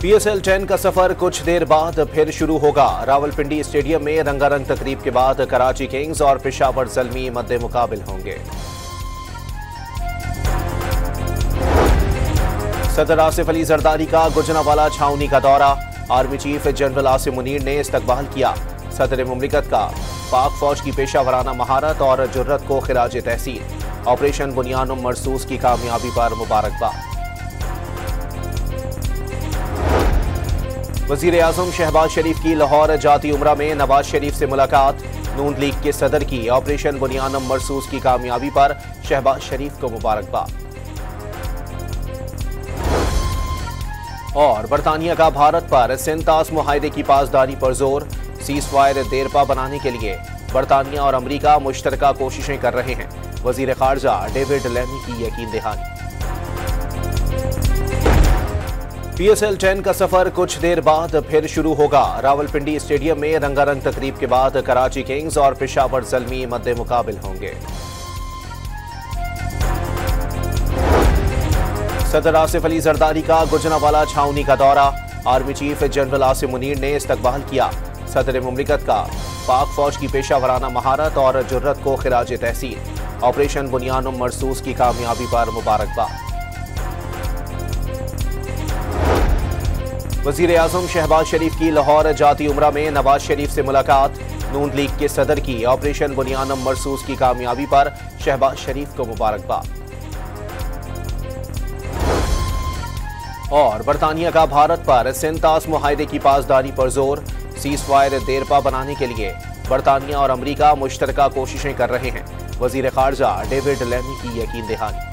PSL 10 का सफर कुछ देर बाद फिर शुरू होगा। रावलपिंडी स्टेडियम में रंगारंग तकरीब के बाद कराची किंग्स और पेशावर ज़ल्मी मद्दे मुकाबिल होंगे। सदर आसिफ अली जरदारी का गुजरांवाला छावनी का दौरा। Army chief general Asim Munir ने इस्तकबाल किया। सदर मुमलिकत का पाक फौज की पेशावराना महारत और जुर्रत को खिराज तहसीन। ऑपरेशन बुनियानुम मरसूस की कामयाबी पर मुबारकबाद। वज़ीर आज़म शहबाज शरीफ की लाहौर जाती उमरा में नवाज शरीफ से मुलाकात। नून लीग के सदर की ऑपरेशन बुनियानुम मरसूस की कामयाबी पर शहबाज शरीफ को मुबारकबाद। और बरतानिया का भारत पर सिंतास मुआहदे की पासदारी पर जोर। सीज़फायर देरपा बनाने के लिए बरतानिया और अमरीका मुश्तरका कोशिशें कर रहे हैं। वज़ीर खारजा डेविड लेमी की यकीन दहानी। PSL 10 का सफर कुछ देर बाद फिर शुरू होगा। रावलपिंडी स्टेडियम में रंगारंग तकरीब के बाद कराची किंग्स और पेशावर ज़ल्मी मद्दे मुकाबिल होंगे। सदर आसिफ अली जरदारी का गुजरांवाला छावनी का दौरा। Army chief general Asim Munir ने इस्तकबाल किया। सदर मुमलिकत का पाक फौज की पेशावराना महारत और जुर्रत को खिराज तहसीन। ऑपरेशन बुनियानुम मरसूस की कामयाबी पर मुबारकबाद। वज़ीर आज़म शहबाज शरीफ की लाहौर जाती उमरा में नवाज शरीफ से मुलाकात। नून लीग के सदर की ऑपरेशन बुनियानुम मरसूस की कामयाबी पर शहबाज शरीफ को मुबारकबाद। और बरतानिया का भारत पर सिंतास मुआहदे की पासदारी पर जोर। सीज़फायर देरपा बनाने के लिए बरतानिया और अमरीका मुश्तरका कोशिशें कर रहे हैं। वज़ीर खारजा डेविड लेमी की यकीन दहानी।